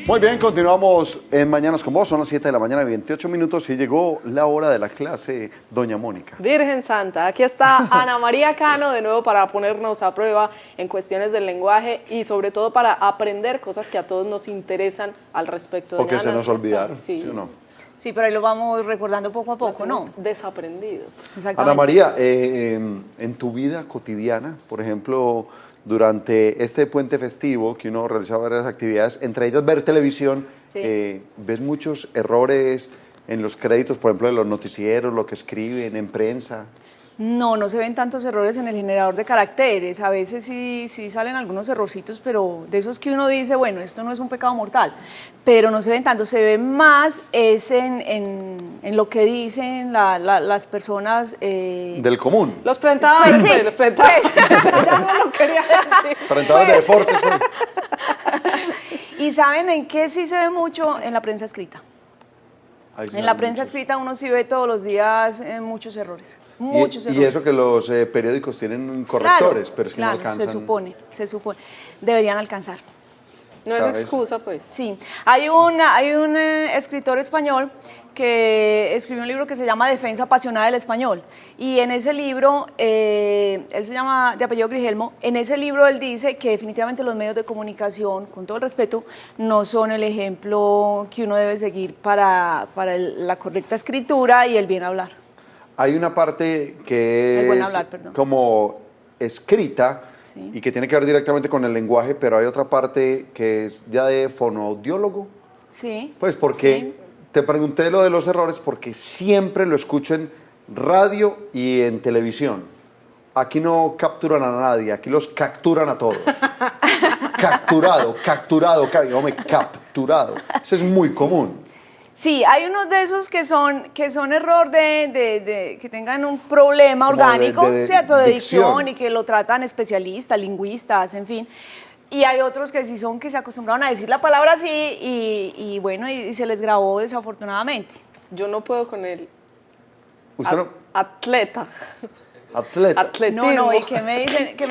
Muy bien, continuamos en Mañanas con Vos, son las 7 de la mañana y 28 minutos y llegó la hora de la clase, doña Mónica. Virgen Santa, aquí está Ana María Cano de nuevo para ponernos a prueba en cuestiones del lenguaje y sobre todo para aprender cosas que a todos nos interesan al respecto. Porque doña se Ana, nos olvidaron, sí. ¿sí o no? Sí, pero ahí lo vamos recordando poco a poco, ¿no? Desaprendido. Exactamente. Ana María, en tu vida cotidiana, por ejemplo, durante este puente festivo que uno realizaba varias actividades, entre ellas ver televisión, Sí. ¿ves muchos errores en los créditos, por ejemplo, de los noticieros, lo que escriben en prensa? No se ven tantos errores en el generador de caracteres. A veces sí salen algunos errorcitos, pero de esos que uno dice, bueno, esto no es un pecado mortal. Pero no se ven tanto, se ve más es en lo que dicen las personas. Del común. Los presentadores, Pues sí, los presentadores. Ya no lo quería decir. Presentadores de deportes. Pues. ¿Y saben en qué sí se ve mucho? En la prensa escrita. Ay, sí, En la hay prensa muchos. escrita uno sí ve todos los días muchos errores. Muchos Y errores. eso que los periódicos tienen correctores, Claro, pero es que claro, no alcanzan. se supone. Deberían alcanzar. No es ¿Sabes? excusa, pues. Sí, hay un escritor español que escribió un libro que se llama Defensa apasionada del español, y en ese libro, él se llama de apellido Grigelmo, en ese libro él dice que definitivamente los medios de comunicación, con todo el respeto, no son el ejemplo que uno debe seguir para la correcta escritura y el bien hablar. Hay una parte que El buen es hablar, perdón. como escrita Sí. y que tiene que ver directamente con el lenguaje, pero hay otra parte que es ya de fonoaudiólogo. Sí. Pues porque sí. te pregunté lo de los errores porque siempre lo escucho en radio y en televisión. Aquí no capturan a nadie, aquí los capturan a todos. Capturado, hombre, capturado. Eso es muy común. Sí, hay unos de esos que son error de que tengan un problema Como orgánico, de ¿cierto? De dicción. dicción y que lo tratan especialistas, lingüistas, en fin. Y hay otros que sí son que se acostumbraron a decir la palabra así y bueno, y se les grabó desafortunadamente. Yo no puedo con el Usted no, atleta. atleta. Atletismo. No, ¿y qué me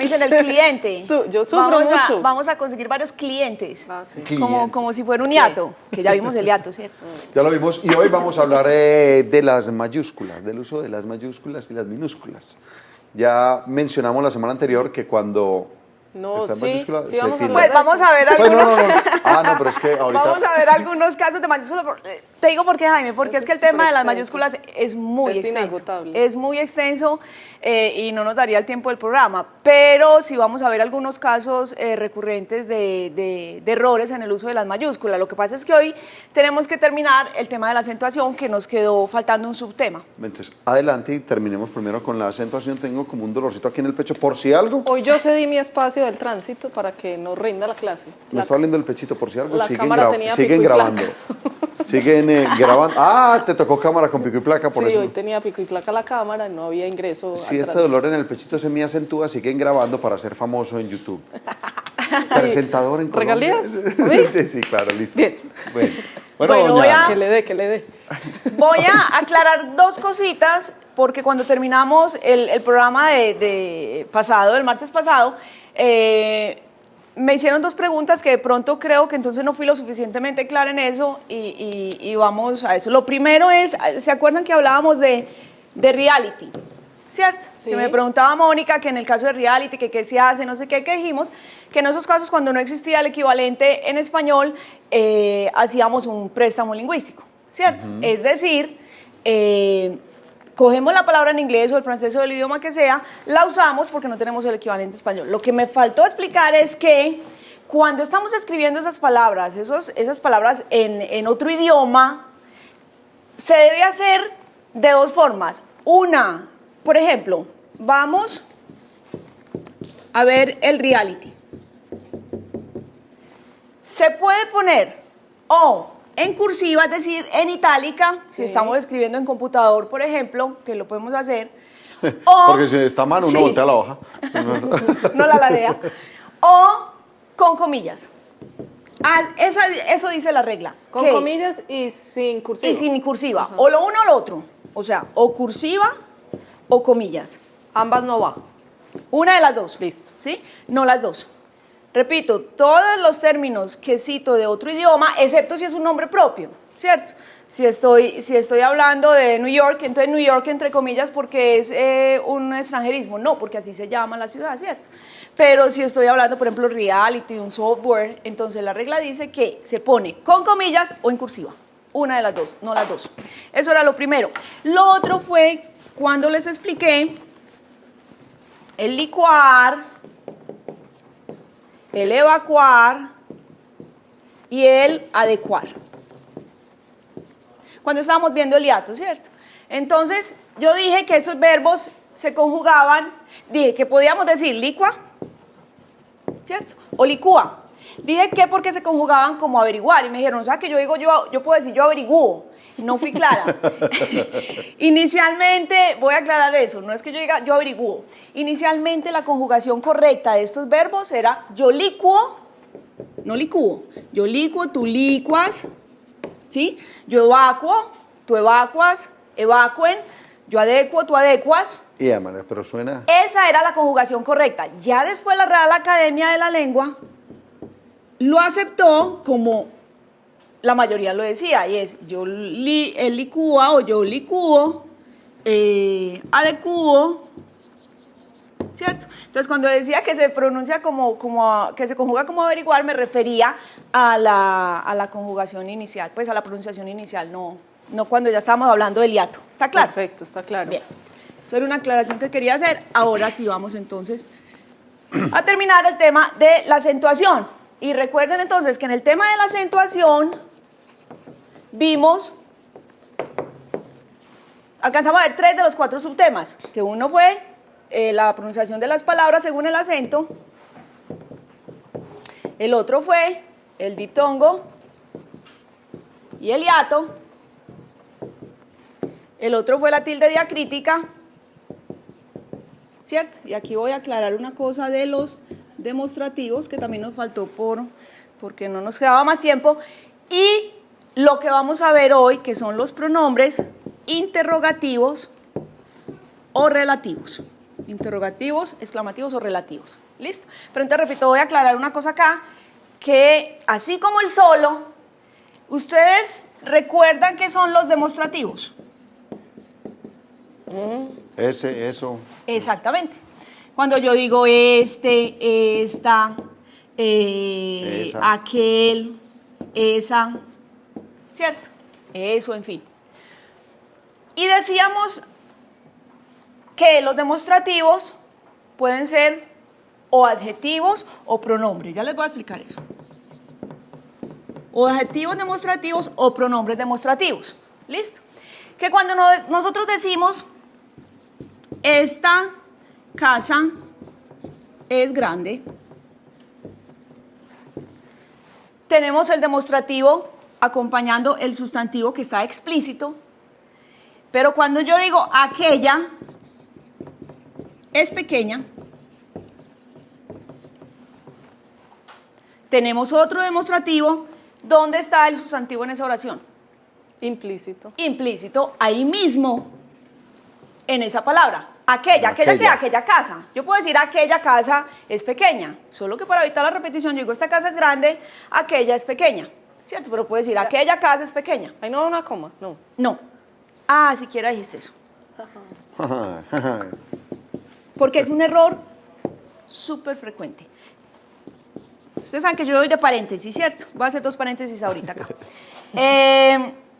dicen del cliente? Yo sufro mucho. Vamos a conseguir varios clientes, Ah, sí. como si fuera un hiato, que ya vimos el hiato, ¿cierto? Ya lo vimos y hoy vamos a hablar de las mayúsculas, del uso de las mayúsculas y las minúsculas. Ya mencionamos la semana anterior que cuando No, está en sí, mayúscula sí, se vamos a tilda. hablar Pues vamos a ver Pues algunos... no. Ah, no, pero es que ahorita... Vamos a ver algunos casos de mayúsculas. Te digo por qué, Jaime, porque Eso es que el es tema de las superextenso. mayúsculas es muy Es extenso. inagotable. Es muy extenso y no nos daría el tiempo del programa. Pero sí vamos a ver algunos casos recurrentes de errores en el uso de las mayúsculas. Lo que pasa es que hoy tenemos que terminar el tema de la acentuación, que nos quedó faltando un subtema. Entonces, adelante y terminemos primero con la acentuación. Tengo como un dolorcito aquí en el pecho, por si algo. Hoy yo cedí mi espacio del tránsito para que nos rinda la clase. Me está doliendo el pechito, por si algo. la Siguen, cámara tenía siguen pico y grabando. Siguen grabando. Ah, te tocó cámara con pico y placa, por Sí, eso. hoy tenía pico y placa la cámara, no había ingreso. Si atrás. este dolor en el pechito se me acentúa, siguen grabando para ser famoso en YouTube. Presentador en Colombia. ¿Regalías? ¿A mí? Sí, claro, listo. Bien. Bueno, Bueno, doña voy a- Ana, Que le dé. Voy a aclarar dos cositas, porque cuando terminamos el programa de pasado, el martes pasado, me hicieron dos preguntas que de pronto creo que entonces no fui lo suficientemente clara en eso y vamos a eso. Lo primero es, ¿se acuerdan que hablábamos de reality? ¿Cierto? Sí. Que me preguntaba Mónica que en el caso de reality, que qué se hace, no sé qué, que dijimos que en esos casos cuando no existía el equivalente en español, hacíamos un préstamo lingüístico, ¿cierto? Es decir, cogemos la palabra en inglés o el francés o el idioma que sea, la usamos porque no tenemos el equivalente español. Lo que me faltó explicar es que cuando estamos escribiendo esas palabras en otro idioma, se debe hacer de dos formas. Una, por ejemplo, vamos a ver el reality. Se puede poner o en cursiva, es decir, en itálica, si estamos escribiendo en computador, por ejemplo, que lo podemos hacer. O, porque si está mal, uno voltea la hoja. no la ladea. O con comillas. Eso dice la regla. Con que- comillas y sin cursiva. y sin cursiva. O lo uno o lo otro. O sea, o cursiva o comillas. Ambas no va. Una de las dos. Listo. ¿Sí? No las dos. repito, todos los términos que cito de otro idioma, excepto si es un nombre propio, ¿cierto? Si estoy hablando de New York, entonces New York entre comillas porque es un extranjerismo, no, porque así se llama la ciudad, ¿cierto? Pero si estoy hablando, por ejemplo, reality, un software, entonces la regla dice que se pone con comillas o en cursiva. Una de las dos, no las dos. Eso era lo primero. Lo otro fue cuando les expliqué el licuar, el evacuar y el adecuar. Cuando estábamos viendo el hiato, ¿cierto? Entonces, yo dije que esos verbos se conjugaban, dije que podíamos decir licua, ¿cierto? O licúa. Dije que porque se conjugaban como averiguar y me dijeron, o sea, que yo puedo decir yo averiguo. No fui clara. Inicialmente, voy a aclarar eso, no es que yo diga yo averiguo. Inicialmente la conjugación correcta de estos verbos era yo licuo, no licúo. Yo licuo, tú licuas, ¿sí? Yo evacuo, tú evacuas, evacuen, yo adecuo, tú adecuas. Pero suena... Esa era la conjugación correcta. Ya después la Real Academia de la Lengua lo aceptó como la mayoría lo decía, y es yo licúa o yo licúo, adecuo, ¿cierto? Entonces cuando decía que se pronuncia que se conjuga como averiguar, me refería a la conjugación inicial, pues a la pronunciación inicial, no cuando ya estábamos hablando del hiato. ¿Está claro? Perfecto, está claro. Bien, eso era una aclaración que quería hacer. Ahora sí vamos entonces a terminar el tema de la acentuación. Y recuerden entonces que en el tema de la acentuación alcanzamos a ver 3 de los 4 subtemas, que uno fue la pronunciación de las palabras según el acento, el otro fue el diptongo y el hiato, el otro fue la tilde diacrítica, ¿cierto? Y aquí voy a aclarar una cosa de los demostrativos que también nos faltó porque no nos quedaba más tiempo, y lo que vamos a ver hoy, que son los pronombres interrogativos o relativos. Interrogativos, exclamativos o relativos. ¿Listo? Pero entonces, repito, voy a aclarar una cosa acá, que así como el solo, ¿ustedes recuerdan qué son los demostrativos? Eso. Exactamente. Cuando yo digo esta, aquel, esa, ¿cierto? Eso, en fin. Y decíamos que los demostrativos pueden ser o adjetivos o pronombres. Ya les voy a explicar eso. O adjetivos demostrativos o pronombres demostrativos. ¿Listo? Que cuando nosotros decimos esta casa es grande, tenemos el demostrativo acompañando el sustantivo que está explícito, pero cuando yo digo aquella es pequeña, tenemos otro demostrativo. ¿Dónde está el sustantivo en esa oración? Implícito. Implícito, ahí mismo, en esa palabra. Aquella casa. Yo puedo decir aquella casa es pequeña, solo que para evitar la repetición yo digo esta casa es grande, aquella es pequeña, ¿cierto? Pero puedo decir aquella casa es pequeña. Ahí no va una coma, no. No. Ah, siquiera dijiste eso. Porque es un error súper frecuente. Ustedes saben que yo doy de paréntesis, ¿cierto? Voy a hacer 2 paréntesis ahorita acá.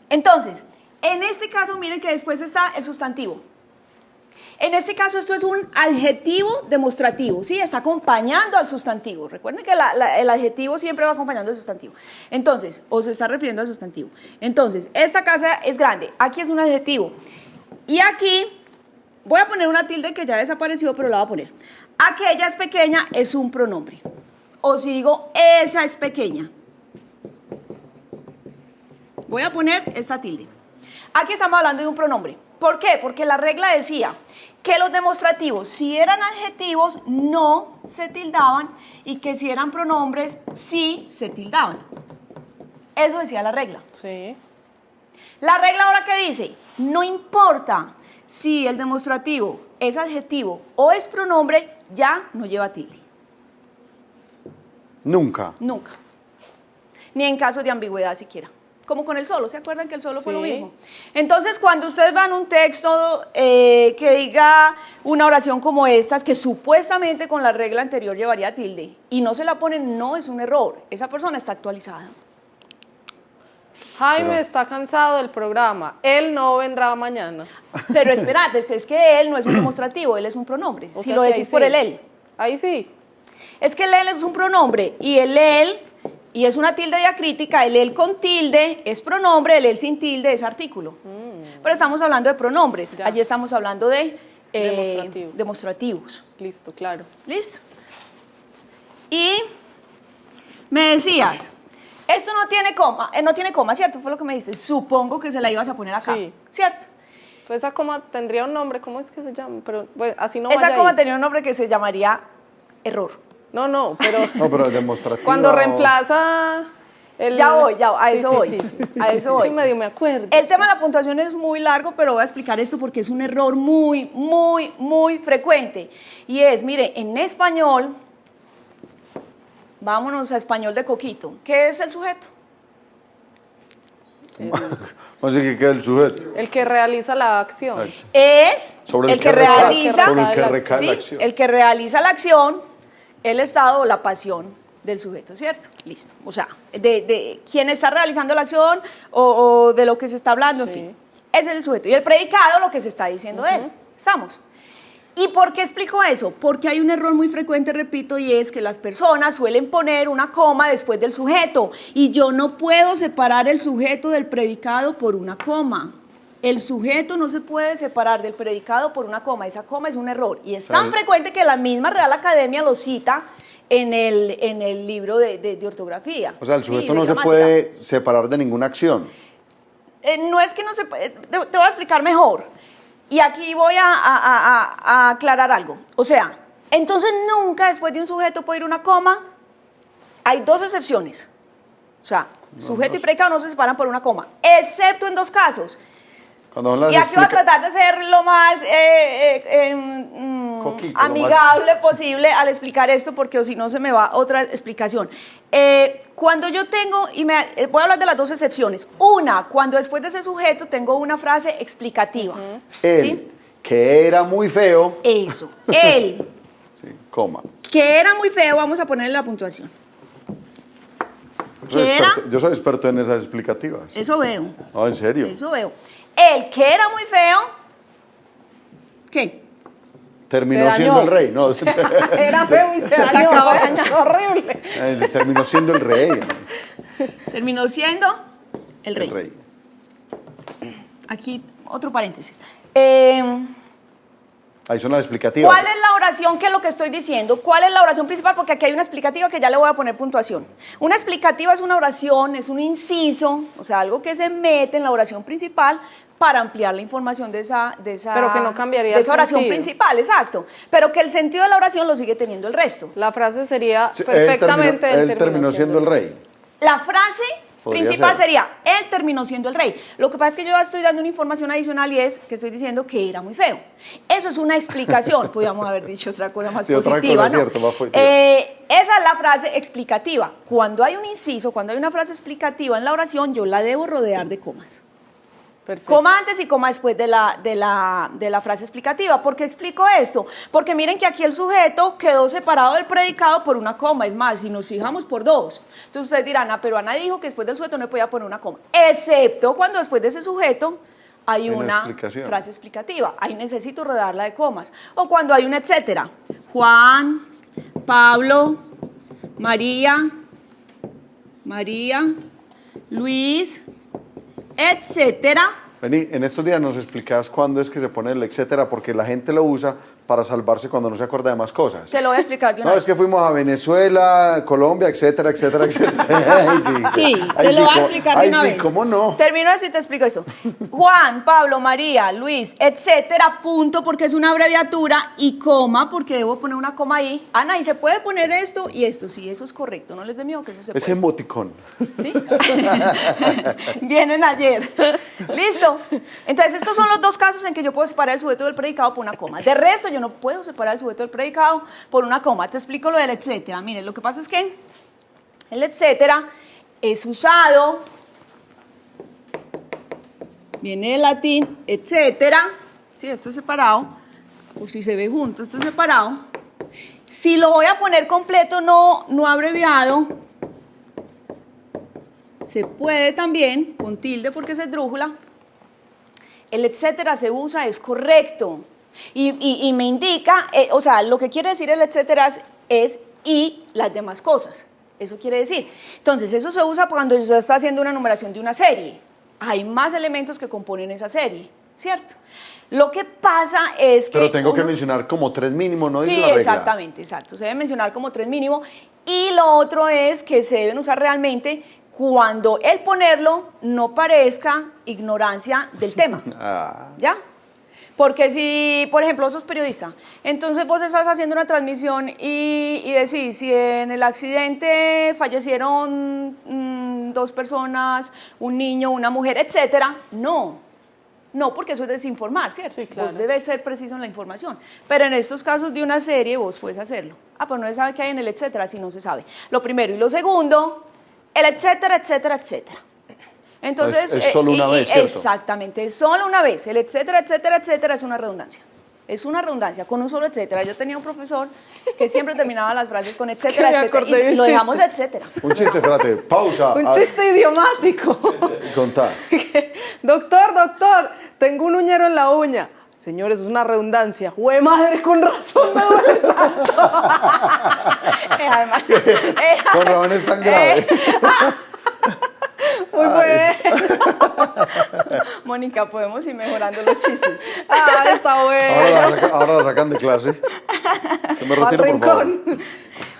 Entonces, en este caso, miren que después está el sustantivo. En este caso, esto es un adjetivo demostrativo, ¿sí? Está acompañando al sustantivo. Recuerden que el adjetivo siempre va acompañando al sustantivo. Entonces, o se está refiriendo al sustantivo. Entonces, esta casa es grande. Aquí es un adjetivo. Y aquí, voy a poner una tilde que ya desapareció, pero la voy a poner. Aquella es pequeña es un pronombre. O si digo, esa es pequeña. Voy a poner esta tilde. Aquí estamos hablando de un pronombre. ¿Por qué? Porque la regla decía que los demostrativos, si eran adjetivos, no se tildaban, y que si eran pronombres, sí se tildaban. Eso decía la regla. Sí. La regla ahora que dice, no importa si el demostrativo es adjetivo o es pronombre, ya no lleva tilde. Nunca. Nunca. Ni en caso de ambigüedad siquiera. Como con el solo, ¿se acuerdan que el solo fue lo Sí. mismo? Entonces, cuando ustedes van un texto que diga una oración como estas, que supuestamente con la regla anterior llevaría tilde, y no se la ponen, no es un error. Esa persona está actualizada. Jaime Pero- está cansado del programa. Él no vendrá mañana. Pero espérate, es que él no es un demostrativo, él es un pronombre. O Si sea lo que ahí decís por sí. el él. Ahí sí. Es que el él es un pronombre y el él, y es una tilde diacrítica, el él con tilde es pronombre, el él sin tilde es artículo. Pero estamos hablando de pronombres, Ya. allí estamos hablando de Demostrativos. demostrativos. Listo, claro. ¿Listo? Y me decías, esto no tiene coma, ¿cierto? Fue lo que me diste. Supongo que se la ibas a poner acá, Sí. ¿cierto? Pues esa coma tendría un nombre, ¿cómo es que se llama? Pero bueno, así no Esa vaya coma ahí. tenía un nombre que se llamaría error. No, pero No, pero el demostrativo. cuando reemplaza el... Ya voy, a Sí, eso sí, voy, sí, sí. a eso voy. Sí, medio me acuerdo. El tema de la puntuación es muy largo, pero voy a explicar esto porque es un error muy, muy, muy frecuente. Y es, mire, en español, vámonos a español de Coquito. ¿Qué es el sujeto? Así que queda el sujeto. El que realiza la acción. Es Sobre el que recae- realiza, sobre el que recae la ¿sí? acción. El que realiza la acción, el estado o la pasión del sujeto, ¿cierto? Listo. O sea, de quién está realizando la acción o de lo que se está hablando, en Sí. fin. Ese es el sujeto. Y el predicado, lo que se está diciendo de él. ¿Estamos? ¿Y por qué explico eso? Porque hay un error muy frecuente, repito, y es que las personas suelen poner una coma después del sujeto. Y yo no puedo separar el sujeto del predicado por una coma. El sujeto no se puede separar del predicado por una coma. Esa coma es un error. Y es tan Claro. frecuente que la misma Real Academia lo cita en el libro de ortografía. O sea, el Sí, sujeto de no se gramática. puede separar de ninguna acción. No es que no se puede, te voy a explicar mejor. Y aquí voy a aclarar algo. O sea, entonces nunca después de un sujeto puede ir una coma. Hay dos excepciones. O sea, sujeto y predicado no se separan por una coma, excepto en dos casos. Cuando son las Y aquí voy a explica- tratar de ser lo más Coquito, amigable posible al explicar esto, porque o si no se me va otra explicación. Cuando yo tengo, voy a hablar de las dos excepciones. Una, cuando después de ese sujeto tengo una frase explicativa. Él, ¿Sí? que era muy feo, Eso. Él, sí, coma. que era muy feo, vamos a ponerle la puntuación. ¿Qué era? Yo soy experto en esas explicativas. Eso veo. No, en serio. Eso veo. El que era muy feo, ¿qué? Terminó Se siendo dañó. el rey. No, Era feo y se dañó. acabó de dañar. Horrible. terminó siendo el rey. Terminó siendo el rey. El rey. Aquí otro paréntesis. Ahí son las explicativas. ¿Cuál es la oración que es lo que estoy diciendo? ¿Cuál es la oración principal? Porque aquí hay una explicativa que ya le voy a poner puntuación. Una explicativa es una oración, es un inciso, o sea, algo que se mete en la oración principal para ampliar la información de esa Pero que no cambiaría de el esa oración sentido. principal, exacto. Pero que el sentido de la oración lo sigue teniendo el resto. La frase sería Sí, perfectamente... Él terminó siendo el rey. La frase Podría principal ser. sería, él terminó siendo el rey. Lo que pasa es que yo ya estoy dando una información adicional y es que estoy diciendo que era muy feo. Eso es una explicación. Podríamos haber dicho otra cosa más Sí, otra positiva, cosa, ¿no? cierto, más positiva. Esa es la frase explicativa. Cuando hay un inciso, cuando hay una frase explicativa en la oración, yo la debo rodear de comas. Perfecto. Coma antes y coma después de la frase explicativa. ¿Por qué explico esto? Porque miren que aquí el sujeto quedó separado del predicado por una coma. Es más, si nos fijamos por dos. Entonces ustedes dirán, pero Ana dijo que después del sujeto no le podía poner una coma. Excepto cuando después de ese sujeto hay una una explicación. frase explicativa. Ahí necesito rodearla de comas. O cuando hay un etcétera. Juan, Pablo, María, Luis, etcétera. Vení, en estos días nos explicas cuándo es que se pone el etcétera, porque la gente lo usa para salvarse cuando no se acuerda de más cosas. Te lo voy a explicar de una No, vez. es que fuimos a Venezuela, Colombia, etcétera, etcétera, etcétera. Ay, Sí, Ay, te lo voy a ¿cómo- explicar de ay, una sí, vez. ¿cómo no? Termino así y te explico eso. Juan, Pablo, María, Luis, etcétera, punto, porque es una abreviatura, y coma, porque debo poner una coma ahí. Ana, ¿y se puede poner esto y esto? Sí, eso es correcto, no les dé miedo que eso se Es puede. emoticón. ¿Sí? Vienen ayer. ¿Listo? Entonces, estos son los dos casos en que yo puedo separar el sujeto del predicado por una coma. De resto, yo no puedo separar el sujeto del predicado por una coma. Te explico lo del etcétera. Miren, lo que pasa es que El etcétera es usado, viene del latín, etcétera, sí, esto es separado, por si se ve junto, esto es separado. Si lo voy a poner completo, no abreviado, se puede también, con tilde porque es esdrújula. El etcétera se usa, es correcto. Y me indica, o sea, lo que quiere decir el etcétera es y las demás cosas. Eso quiere decir. Entonces, eso se usa cuando se está haciendo una numeración de una serie. Hay más elementos que componen esa serie, ¿cierto? Lo que pasa es que... Pero tengo que mencionar como 3 mínimo, ¿no? Sí, dice la regla. exactamente, exacto. Se debe mencionar como 3 mínimo. Y lo otro es que se deben usar realmente cuando el ponerlo no parezca ignorancia del tema. ¿Ya? Porque si, por ejemplo, sos periodista, entonces vos estás haciendo una transmisión y decís, si en el accidente fallecieron 2 personas, un niño, una mujer, etcétera, no, porque eso es desinformar, ¿cierto? Sí, claro. Vos debes ser preciso en la información. Pero en estos casos de una serie vos puedes hacerlo. Pues no se sabe qué hay en el etcétera, si no se sabe. Lo primero. Y lo segundo, el etcétera, etcétera, etcétera. Entonces, es solo una vez, ¿cierto? Exactamente, es solo una vez. El etcétera, etcétera, etcétera es una redundancia. Es una redundancia, con un solo etcétera. Yo tenía un profesor que siempre terminaba las frases con etcétera, Que me etcétera. acordé de Y un lo chiste. dejamos etcétera. Un chiste, espérate, pausa. Un chiste idiomático. Contá. Doctor, tengo un uñero en la uña. Señor, eso es una redundancia. ¡Jue madre, con razón me duele tanto! Además, Con razón es tan grave. Muy bueno. Mónica, podemos ir mejorando los chistes. Está bueno. Ahora la sacan de clase. Que me Al retiro, por favor. rincón.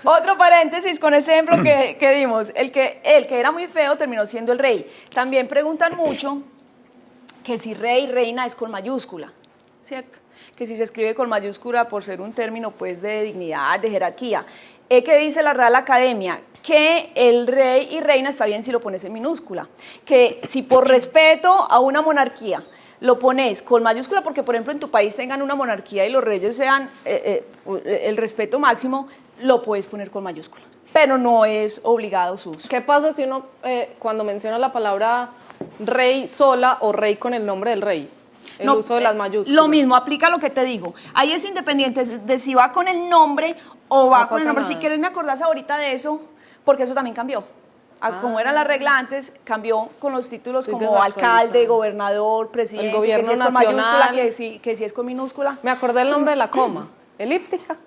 Otro paréntesis con este ejemplo que dimos. El que era muy feo terminó siendo el rey. También preguntan mucho que si rey, reina es con mayúscula, ¿cierto? Que si se escribe con mayúscula por ser un término pues de dignidad, de jerarquía. ¿Qué dice la Real Academia? Que el rey y reina está bien si lo pones en minúscula. Que si por respeto a una monarquía lo pones con mayúscula, porque por ejemplo en tu país tengan una monarquía y los reyes sean el respeto máximo, lo puedes poner con mayúscula. Pero no es obligado su uso. ¿Qué pasa si uno, cuando menciona la palabra rey sola o rey con el nombre del rey? El uso de las mayúsculas. Lo mismo, aplica lo que te digo. Ahí es independiente de si va con el nombre o va No con el pasa nombre. nada. Si quieres me acordás ahorita de eso, porque eso también cambió. Como era la regla antes, cambió con los títulos Estoy como alcalde, desactualizada. gobernador, presidente, El gobierno que si es con nacional. mayúscula, que si es con minúscula. Me acordé el nombre de la coma. Elíptica.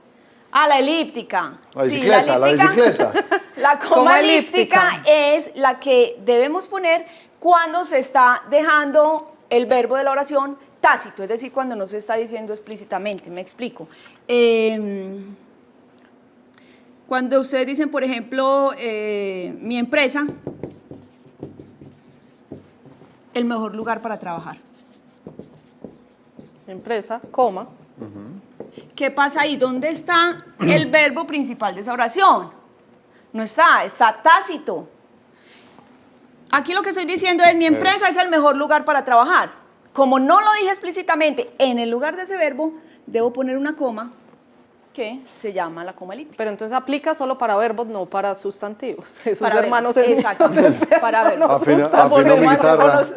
La elíptica. La bicicleta, la bicicleta. La Coma coma elíptica. elíptica es la que debemos poner cuando se está dejando el verbo de la oración tácito, es decir, cuando no se está diciendo explícitamente. Me explico. Cuando ustedes dicen, por ejemplo, mi empresa, el mejor lugar para trabajar. Empresa, coma. ¿Qué pasa ahí? ¿Dónde está el verbo principal de esa oración? No está tácito. Aquí lo que estoy diciendo es, mi empresa es el mejor lugar para trabajar. Como no lo dije explícitamente, en el lugar de ese verbo, debo poner una coma que se llama la coma elíptica. Pero entonces aplica solo para verbos, no para sustantivos. Esos Para hermanos verbos, en- exactamente, para verbos. Afina Porque mi guitarra. con los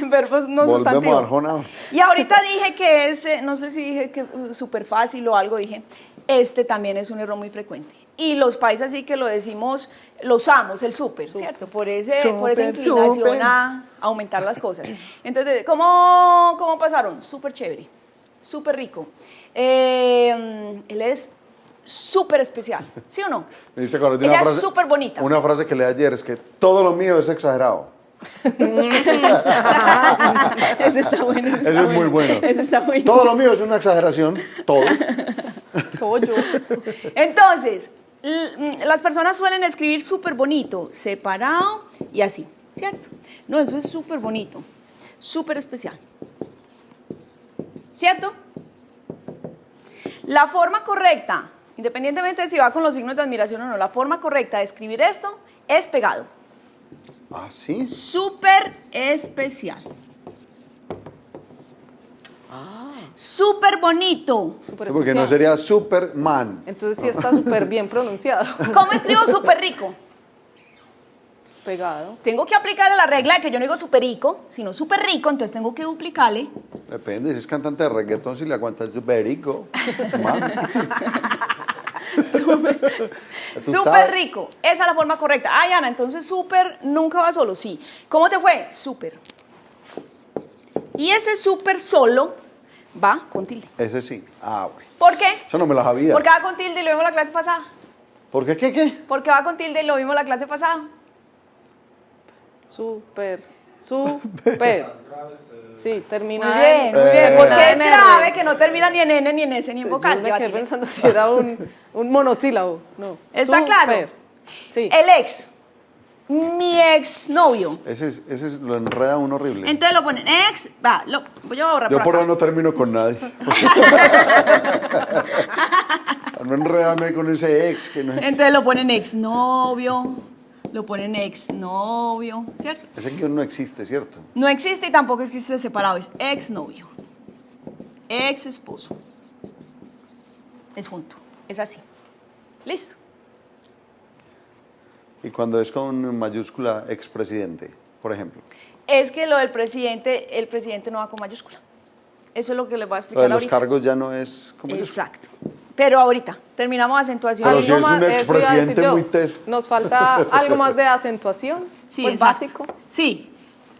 verbos no Volvemos a sustantivos. Arjona. Y ahorita dije que es, no sé si dije que súper fácil o algo, dije, este también es un error muy frecuente. Y los países sí que lo decimos, lo usamos, el súper, ¿cierto? Por esa inclinación súper. a aumentar las cosas. Entonces, ¿cómo pasaron? Súper chévere, súper rico. Él es súper especial, ¿sí o no? Me diste acordar de Ella una es frase, súper bonita. Una frase que leí ayer es que todo lo mío es exagerado. Ese está bueno. Ese es muy bueno. Ese está bueno. Todo lo mío es una exageración. Todo. Como yo. Entonces, las personas suelen escribir súper bonito, separado y así, ¿cierto? No, eso es súper bonito, súper especial. ¿Cierto? La forma correcta, independientemente de si va con los signos de admiración o no, la forma correcta de escribir esto es pegado. ¿Ah, sí? Súper especial. Súper bonito. Súper Porque no especial. sería Superman. Entonces sí está súper bien pronunciado. ¿Cómo escribo súper rico? Pegado. Tengo que aplicarle la regla de que yo no digo superico, sino súper rico, entonces tengo que duplicarle. Depende, si es cantante de reggaetón, si le aguanta el superico. Mami. Tú Súper sabes. rico. Esa es la forma correcta. Ay, Ana, entonces súper nunca va solo. Sí. ¿Cómo te fue? Súper. Y ese súper solo va con tilde. Ese sí. Ah, güey. ¿Por qué? Eso no me lo sabía. Porque va con tilde y lo vimos la clase pasada. ¿Por qué? ¿Qué? Porque va con tilde y lo vimos la clase pasada. Súper. Sí, termina Muy bien, muy Eh, bien. Porque es en R. grave que no termina ni en N, ni en S, ni en vocal. Yo me quedé Debatible. pensando si era un monosílabo. No. ¿Está claro? Sí. El ex. Mi ex novio. Ese lo enreda uno horrible. Entonces lo ponen ex. Va, voy a borrar Yo por por acá. ahora no termino con nadie. No enredame con ese ex que no es. Entonces lo ponen exnovio, lo ponen exnovio, ¿cierto? Ese guión no existe, ¿cierto? No existe y tampoco existe separado, es exnovio, ex esposo. Es junto, es así. Listo. Y cuando es con mayúscula expresidente, por ejemplo. Es que lo del presidente, el presidente no va con mayúscula. Eso es lo que les voy a Lo explicar de los ahorita. cargos ya no es con mayúscula. Exacto. Pero ahorita, terminamos acentuación. Pero Algo si es más- un eso iba a decir expresidente yo. muy teso. Nos falta algo más de acentuación. Sí, pues exacto. básico. Sí.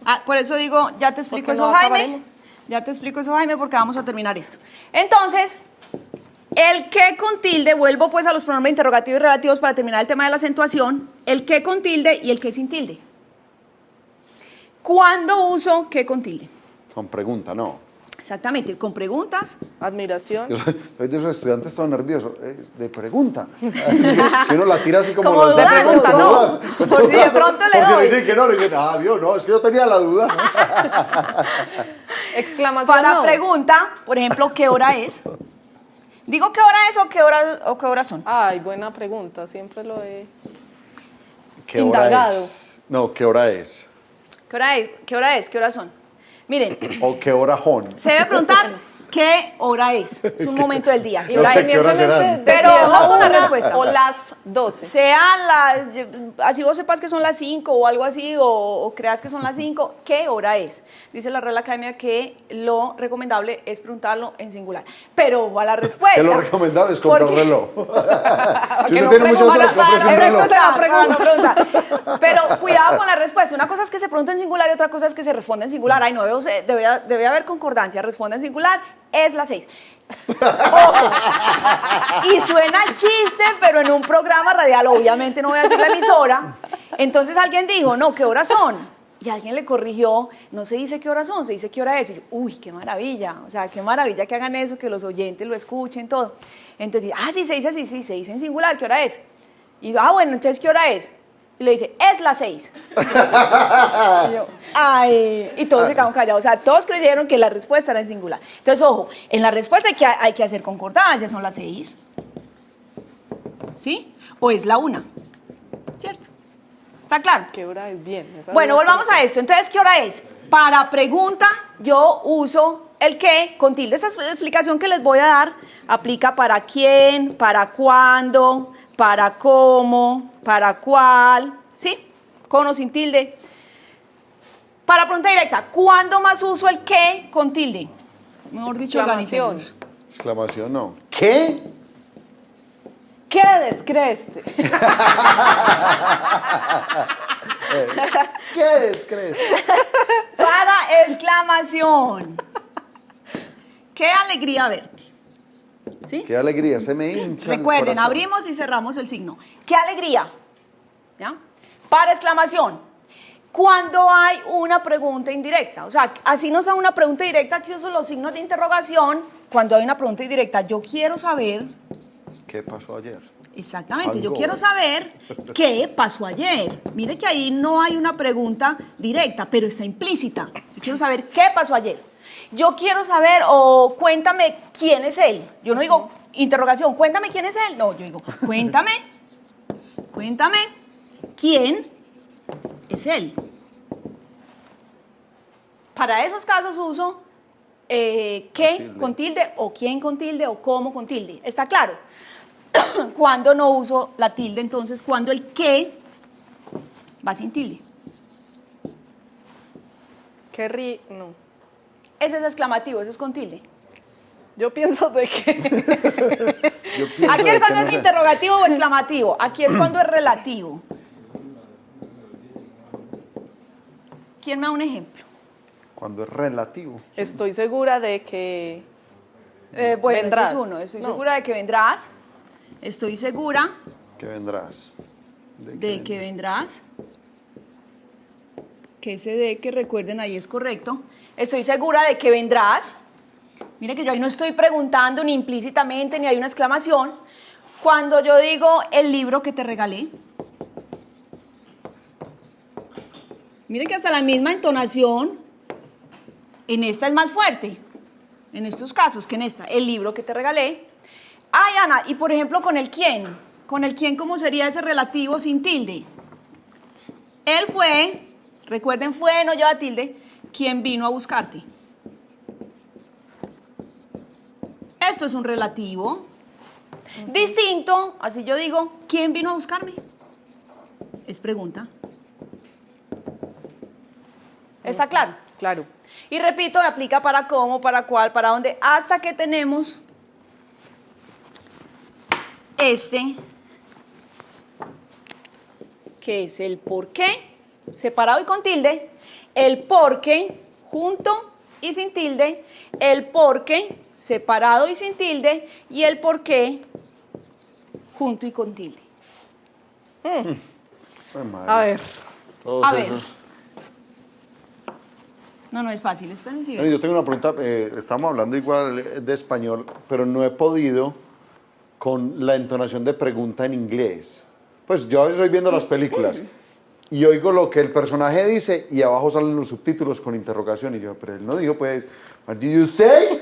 Ah, por eso digo, ya te explico Porque eso, no Jaime. acabaremos. Ya te explico eso, Jaime, porque vamos a terminar esto. Entonces, el que con tilde, vuelvo pues a los pronombres interrogativos y relativos para terminar el tema de la acentuación. El que con tilde y el que sin tilde. ¿Cuándo uso que con tilde? Con pregunta, no. Exactamente, con preguntas. Admiración. Yo soy de esos estudiantes todo nerviosos. De pregunta. Que uno la tira así como Como los- dudando. De pregunta, no. Por si de pronto le Por si doy. le dicen que no, le dicen, vio, no, es que yo tenía la duda. Exclamación. Para no. pregunta, por ejemplo, ¿qué hora es? ¿Digo qué hora es o qué horas son? Ay, buena pregunta. Siempre lo he. ¿Qué hora Indagado. es? No, ¿qué hora es? ¿Qué hora es? ¿Qué hora es? ¿Qué horas son? Miren, O ¿qué hora jon? se debe preguntar qué hora es. Es un momento del día. ¿Qué No hora sé es? qué horas serán. Independientemente de Pero si es la ojo la 1 respuesta. o las 12. Sean así vos sepas que son las 5 o algo así, o creas que son las 5, ¿qué hora es? Dice la Real Academia que lo recomendable es preguntarlo en singular. Pero va la respuesta. Que lo recomendable es comprar Porque- reloj. Si Que usted no tiene muchas pregunta, dudas, compre un para- reloj. Para no preguntar. Pero cuidado con la respuesta. Una cosa es que se pregunta en singular y otra cosa es que se responde en singular. Ay, no, debe haber concordancia. Responde en singular, es las 6. Ojo. Y suena chiste, pero en un programa radial, obviamente no voy a decir la emisora. Entonces alguien dijo, no, ¿qué horas son? Y alguien le corrigió, no se dice qué horas son, se dice qué hora es. Y yo, uy, qué maravilla. O sea, qué maravilla que hagan eso, que los oyentes lo escuchen, todo. Entonces, sí, se dice así, sí, se dice en singular, ¿qué hora es? Y yo, bueno, entonces, ¿qué hora es? Y le dice, es las 6. Y yo, ay, y todos se quedaron callados. O sea, todos creyeron que la respuesta era en singular. Entonces, ojo, en la respuesta hay que hacer concordancia, son las 6. ¿Sí? O es la 1. ¿Cierto? ¿Está claro? ¿Qué hora es? Bien. esa Bueno, duda volvamos a esto. Entonces, ¿qué hora es? Para pregunta, yo uso el qué con tilde. Esa explicación que les voy a dar aplica para quién, para cuándo, para cómo, para cuál, ¿sí? Con o sin tilde. Para pregunta directa, ¿cuándo más uso el qué con tilde? Mejor dicho, Exclamación. organicemos. Exclamación, no. ¿Qué? ¿Qué descreeste? ¿Qué descrees? Para exclamación. ¡Qué alegría verte! ¿Sí? Qué alegría, se me hincha el Recuerden, corazón. abrimos y cerramos el signo. ¡Qué alegría! ¿Ya? Para exclamación. Cuando hay una pregunta indirecta, o sea, así no sea una pregunta directa, que uso los signos de interrogación. Cuando hay una pregunta indirecta, yo quiero saber, ¿Qué pasó ayer? exactamente, yo Algo. quiero saber qué pasó ayer. Mire que ahí no hay una pregunta directa, pero está implícita. Yo quiero saber qué pasó ayer. Yo quiero saber, o cuéntame quién es él. Yo no digo interrogación, cuéntame quién es él. No, yo digo, cuéntame quién es él. Para esos casos uso qué con tilde, o quién con tilde, o cómo con tilde. ¿Está claro? Cuando no uso la tilde, entonces cuando el qué Va sin tilde. No. Ese es exclamativo, ese es con tilde. Yo pienso de que Yo pienso Aquí de es que cuando no es sé. interrogativo o exclamativo. Aquí es cuando es relativo. ¿Quién me da un ejemplo? Cuando es relativo. estoy segura de que Bueno, vendrás. ese es uno. Estoy No. segura de que vendrás. Estoy segura Que vendrás. de que vendrás. Que ese de que recuerden ahí es correcto. Estoy segura de que vendrás. Mire que yo ahí no estoy preguntando ni implícitamente ni hay una exclamación. Cuando yo digo el libro que te regalé. Mire que hasta la misma entonación en esta es más fuerte. En estos casos que en esta. El libro que te regalé. Ay, Ana, y por ejemplo con el quién. Con el quién, ¿cómo sería ese relativo sin tilde? Él fue, recuerden, fue, no lleva tilde, quien vino a buscarte. Esto es un relativo. Distinto, así yo digo, ¿quién vino a buscarme? Es pregunta. ¿Está claro? Claro. Y repito, aplica para cómo, para cuál, para dónde, hasta que tenemos este, que es el por qué, separado y con tilde, el por qué, junto y sin tilde, el por qué, separado y sin tilde, y el por qué, junto y con tilde. Ay, madre. A ver, Todos A ver. esos. No es fácil, esperen si Bueno, yo tengo una pregunta, estamos hablando igual de español, pero no he podido con la entonación de pregunta en inglés. Pues yo a veces estoy viendo las películas y oigo lo que el personaje dice y abajo salen los subtítulos con interrogación y yo, pero él no dijo pues, what do you say?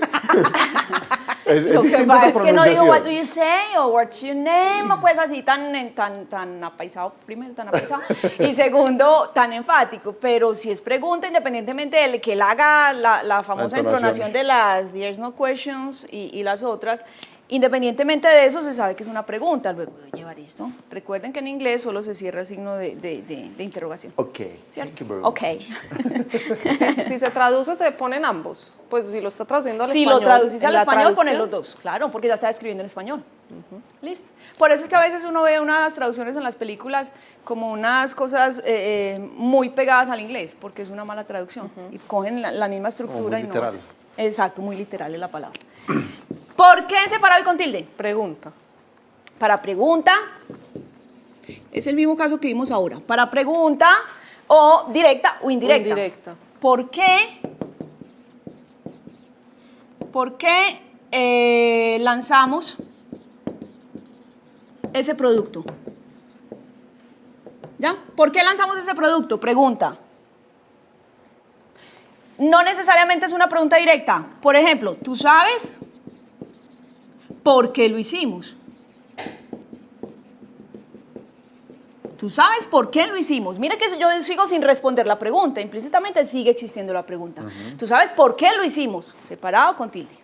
es Lo que distinta pasa esa es que no digo pronunciación. what do you say o what's your name, o pues así tan apaisado, primero tan apaisado, y segundo tan enfático, pero si es pregunta, independientemente de que él haga la famosa entonación. entonación de las yes, no questions y las otras, independientemente de eso se sabe que es una pregunta, luego de llevar esto. Recuerden que en inglés solo se cierra el signo de interrogación. Ok, ¿Cierto? thank you very much. Ok. si se traduce se ponen ambos. Pues si lo está traduciendo al Si español. lo traducís en al la español, ponen traducción, los dos, claro, porque ya está escribiendo en español. Listo. Por eso es que a veces uno ve unas traducciones en las películas como unas cosas muy pegadas al inglés, porque es una mala traducción. Y cogen la misma estructura muy y no literal. hacen. Exacto, muy literal es la palabra. ¿Por qué separado y con tilde? Pregunta. Para pregunta, es el mismo caso que vimos ahora. Para pregunta o directa o indirecta. O indirecta. ¿Por qué? ¿Por qué lanzamos ese producto? ¿Ya? ¿Por qué lanzamos ese producto? Pregunta. No necesariamente es una pregunta directa. Por ejemplo, ¿tú sabes por qué lo hicimos? ¿Tú sabes por qué lo hicimos? Mira que yo sigo sin responder la pregunta. Implícitamente sigue existiendo la pregunta. ¿Tú sabes por qué lo hicimos? Separado con tilde.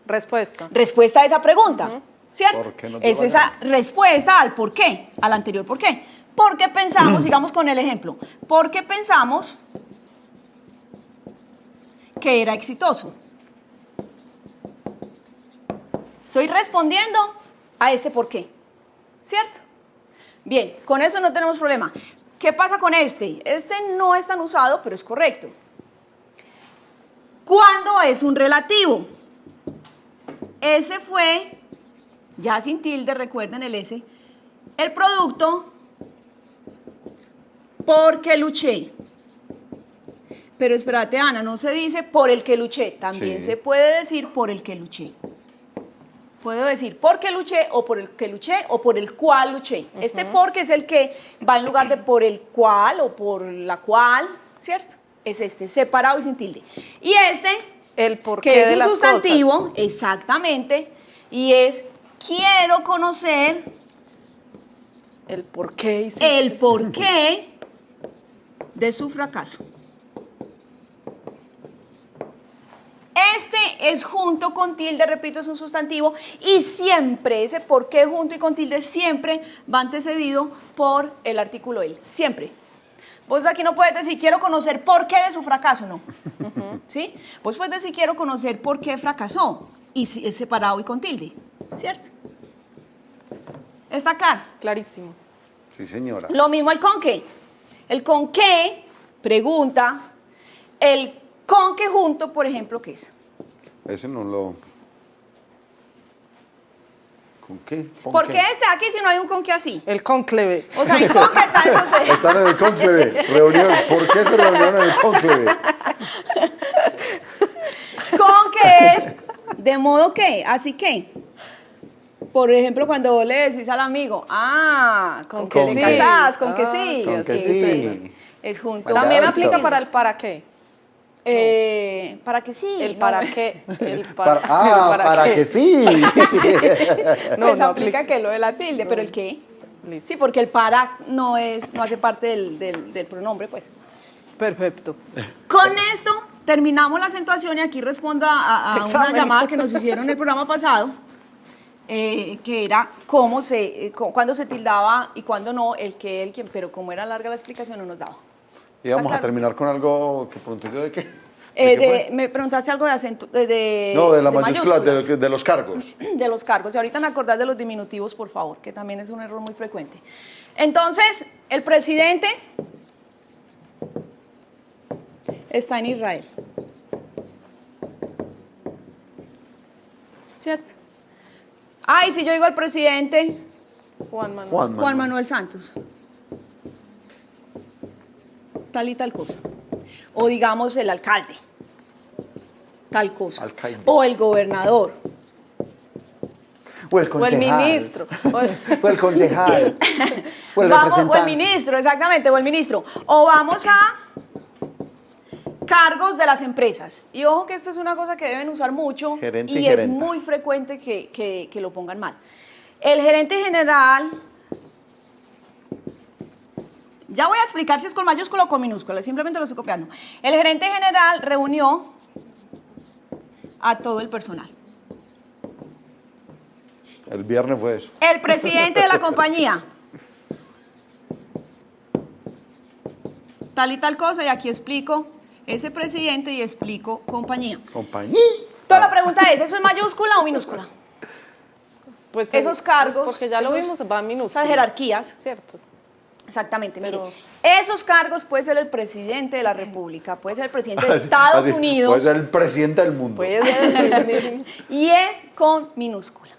Respuesta. Respuesta a esa pregunta. ¿Cierto? ¿Por qué no te Es va a esa ganar? respuesta al por qué, al anterior por qué. Porque pensamos, sigamos con el ejemplo, porque pensamos que era exitoso. Estoy respondiendo a este por qué. ¿Cierto? Bien, con eso no tenemos problema. ¿Qué pasa con este? Este no es tan usado, pero es correcto. ¿Cuándo es un relativo? Ese fue, ya sin tilde, recuerden el S, el producto porque luché. Pero espérate, Ana, no se dice por el que luché, también Sí. se puede decir por el que luché. Puedo decir por qué luché o por el que luché o por el cual luché. Este porque es el que va en lugar de por el cual o por la cual, ¿cierto? Es este, separado y sin tilde. Y este, El porqué que es de un las sustantivo, cosas. exactamente, y es quiero conocer El por qué hiciste. el porqué de su fracaso. Este es junto con tilde, repito, es un sustantivo, y siempre, ese por qué junto y con tilde, siempre va antecedido por el artículo el, siempre. Vos aquí no puedes decir, quiero conocer por qué de su fracaso, no. ¿Sí? Vos puedes decir, quiero conocer por qué fracasó, y es separado y con tilde, ¿cierto? ¿Está claro? Clarísimo. Sí, señora. Lo mismo el con qué. El con qué, pregunta, el con qué junto, por ejemplo, ¿qué es? Ese no lo... ¿Con qué? ¿Con ¿Por qué? qué está aquí si no hay un con qué así? El cónclave. O sea, el con qué está en esos... Están en el cónclave, reunión. ¿Por qué se reunieron en el cónclave? Con que es de modo que, así que. Por ejemplo, cuando vos le decís al amigo, con que Con te que. casás, con que sí. Con que Sí, sí. es junto. Oiga, También esto. aplica para el para qué. Para que sí. El no. para qué. El Para, el para qué. que sí. No, Pues no aplica que lo de la tilde, pero el qué. Listo. Sí, porque el para no hace parte del pronombre, pues. Perfecto. Con esto terminamos la acentuación y aquí respondo a una Examen. llamada que nos hicieron en el programa pasado, que era cuándo se tildaba y cuándo no, el que, el quien, pero como era larga la explicación no nos daba. Y vamos ¿Está a claro? terminar con algo que pregunté yo de qué. ¿De qué fue? Me preguntaste algo de acento, No, de la mayúscula, mayúsculas. de los cargos. De los cargos. Y ahorita me acordás de los diminutivos, por favor, que también es un error muy frecuente. Entonces, el presidente está en Israel. ¿Cierto? Ay, si yo digo al presidente Juan Manuel. Juan Manuel Santos. Tal y tal cosa. O digamos el alcalde. Tal cosa. Alcaide. O el gobernador. O el O el concejal. ministro. O el concejal. O el O el representante. ministro, exactamente, o el ministro. O vamos a cargos de las empresas. Y ojo que esto es una cosa que deben usar mucho Gerente y y es gerenta. muy frecuente que lo pongan mal. El gerente general, ya voy a explicar si es con mayúscula o con minúscula, simplemente lo estoy copiando. El gerente general reunió a todo el personal. El viernes fue eso. El presidente de la compañía. Tal y tal cosa, y aquí explico ese presidente y explico compañía. Compañía. Entonces la pregunta es, ¿eso es mayúscula o minúscula? Pues Esos cargos, porque ya lo esos- vimos, va en minúscula. Esas jerarquías. Cierto. Exactamente, mire. Pero- Esos cargos puede ser el presidente de la República, puede ser el presidente de Estados Así, Unidos, Puede ser el presidente del mundo. Puede ser. y es con minúscula.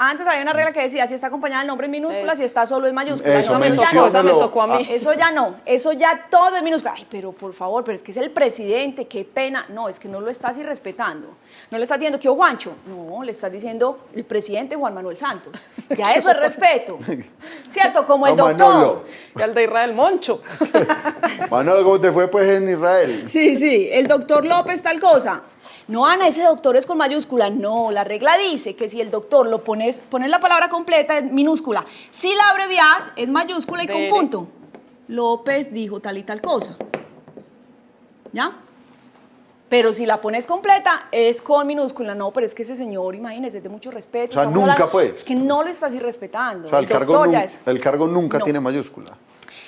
Antes había una regla que decía, si está acompañada del nombre en minúscula, Eso. si está solo en mayúscula. Eso, Esa me ya tocó, esa me menciónalo. tocó a mí. Eso ya no, eso ya todo es minúscula. Ay, pero por favor, pero es que es el presidente, qué pena. No, es que no lo estás irrespetando. No le estás diciendo, ¿qué Juancho? No, le estás diciendo el presidente Juan Manuel Santos. Ya eso es respeto. ¿Cierto? Como el No, doctor. Manolo. Y al de Israel Moncho. Manolo, ¿cómo te fue pues en Israel? Sí, sí, el doctor López tal cosa. No, Ana, ese doctor es con mayúscula. No, la regla dice que si el doctor lo pones la palabra completa en minúscula. Si la abrevias, es mayúscula y con Dere. punto. López dijo tal y tal cosa. ¿Ya? Pero si la pones completa, es con minúscula. No, pero es que ese señor, imagínese, es de mucho respeto. O sea, estamos nunca, hablando- pues. Es que no lo estás irrespetando. O sea, el cargo, doctor ya es. el cargo nunca No. tiene mayúscula.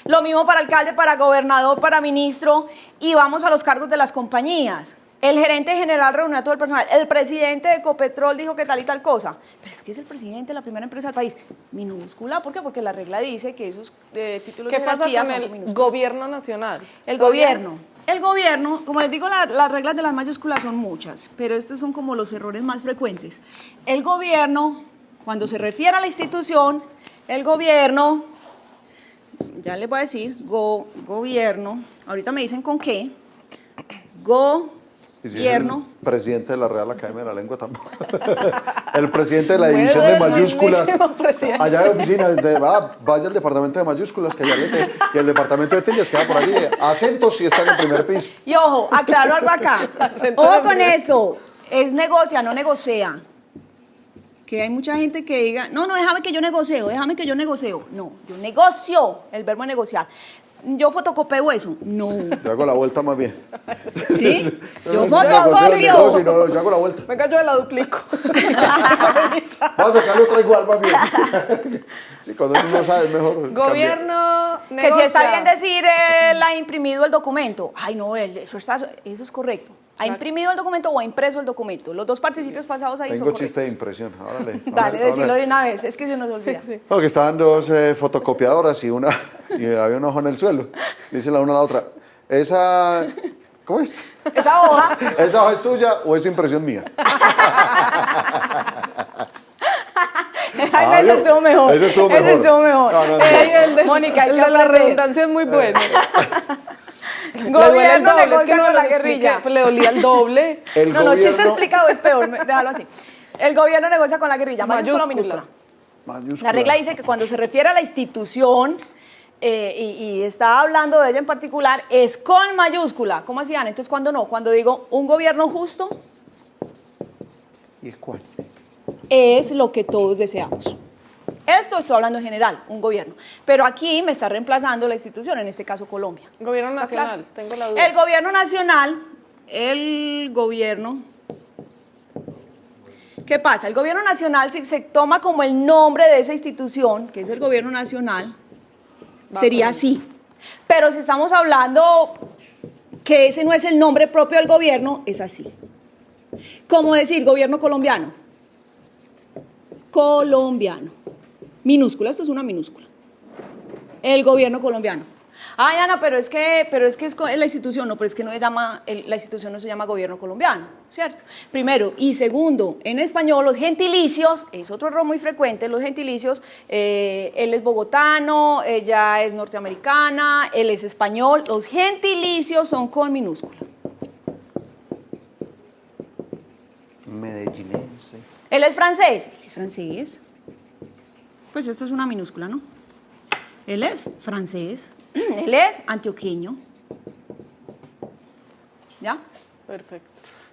Lo mismo para alcalde, para gobernador, para ministro, y vamos a los cargos de las compañías. El gerente general reunió a todo el personal. El presidente de Ecopetrol dijo que tal y tal cosa. Pero es que es el presidente de la primera empresa del país. Minúscula, ¿por qué? Porque la regla dice que esos títulos ¿Qué de pasa jerarquía con son con el minúscula. gobierno nacional? El ¿Está bien? gobierno. El gobierno, como les digo, las reglas de las mayúsculas son muchas, pero estos son como los errores más frecuentes. El gobierno, cuando se refiere a la institución, el gobierno, ya les voy a decir, gobierno, ahorita me dicen con qué, Y si es gobierno. el presidente de la Real Academia de la Lengua tampoco. El presidente de la Bueno, división de es mayúsculas. mismísimo presidente. Allá de oficina, vaya al departamento de mayúsculas, que allá y el departamento de tildes queda por allí. Acentos sí están en el primer piso. Y ojo, aclaro algo acá. Acento Ojo de con hombre. esto. Es negocia, no negocia. Que hay mucha gente que diga, no, déjame que yo negocio. No, yo negocio, el verbo negociar. yo fotocopio eso. No. Yo hago la vuelta más bien. ¿Sí? Yo No, yo fotocopio. yo hago la vuelta. Venga, yo la duplico. Vamos a sacarle otra igual más bien. Sí, cuando uno no sabe es mejor cambiar. Gobierno Que si negocia. está bien decir, él ha imprimido el documento. Ay, no, eso es correcto. ¿Ha imprimido el documento o ha impreso el documento? Los dos participios pasados ahí son Tengo correctos. chiste de impresión. Órale, Dale, órale. decirlo de una vez, es que se nos olvida. Sí. No, que estaban dos fotocopiadoras y había un ojo en el suelo. Dice la una a la otra, ¿cómo es? Esa hoja, ¿Esa hoja es tuya o es impresión mía? ay, ese estuvo mejor. Ese estuvo mejor. Ese estuvo mejor. No, no, no. El de, Mónica, hay el que de la aprender. redundancia es muy bueno. Gobierno Es negocia no con me la lo expliqué, guerrilla. pues le dolía el doble. El No, chiste gobierno- explicado es peor, déjalo así. El gobierno negocia con la guerrilla, mayúscula o Mayúscula. minúscula. Mayúscula. La regla dice que cuando se refiere a la institución y está hablando de ella en particular, es con mayúscula. ¿Cómo hacían? Entonces, ¿cuándo no? Cuando digo un gobierno justo, ¿Y cuál? es lo que todos deseamos. Esto estoy hablando en general, un gobierno. Pero aquí me está reemplazando la institución, en este caso Colombia. Gobierno ¿Está nacional, claro? tengo la duda. El gobierno nacional, el gobierno... ¿Qué pasa? El gobierno nacional, si se toma como el nombre de esa institución, que es el gobierno nacional, sería así. Pero si estamos hablando que ese no es el nombre propio del gobierno, es así. Como decir gobierno colombiano. Colombiano. Minúscula, esto es una minúscula. El gobierno colombiano. Ay, Ana, pero es que es la institución, no, pero es que no se llama, la institución no se llama gobierno colombiano, ¿cierto? Primero. Y segundo, en español los gentilicios, es otro error muy frecuente, los gentilicios, él es bogotano, ella es norteamericana, él es español, los gentilicios son con minúscula. Medellinense. Él es francés, pues esto es una minúscula, ¿no? Él es francés, él es antioqueño. ¿Ya? Perfecto.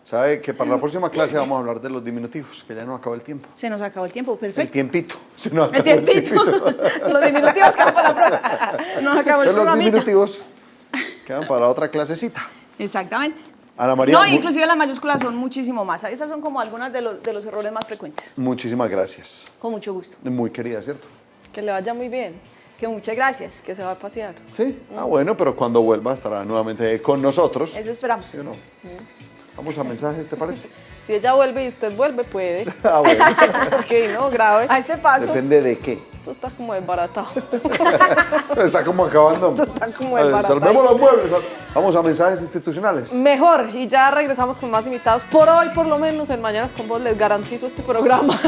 ¿Sabe que para la próxima clase vamos a hablar de los diminutivos? Que ya nos acabó el tiempo. Se nos acabó el tiempo, El perfecto. tiempito. Se nos El acabó tiempito. Los diminutivos quedan para la próxima. Nos acabó el Entonces, los programita. diminutivos quedan para la otra clasecita. Exactamente. Ana María, No, inclusive las mayúsculas son muchísimo más. Esas son como algunas de los errores más frecuentes. muchísimas gracias. Con mucho gusto. Muy querida, ¿cierto? Que le vaya muy bien, Que muchas gracias. que se va a pasear. Sí. Ah, bueno, pero cuando vuelva estará nuevamente con nosotros. Eso esperamos. ¿Sí o no? Vamos a mensajes, ¿te parece? Si ella vuelve y usted vuelve, puede. Ah, bueno. Ok, no, grave. A este paso. Depende de qué. Esto está como desbaratado. Está como acabando. Está como A ver, desbaratado. salvemos los muebles. Vamos a mensajes institucionales. Mejor, y ya regresamos con más invitados. Por hoy, por lo menos, en Mañanas con Vos les garantizo este programa.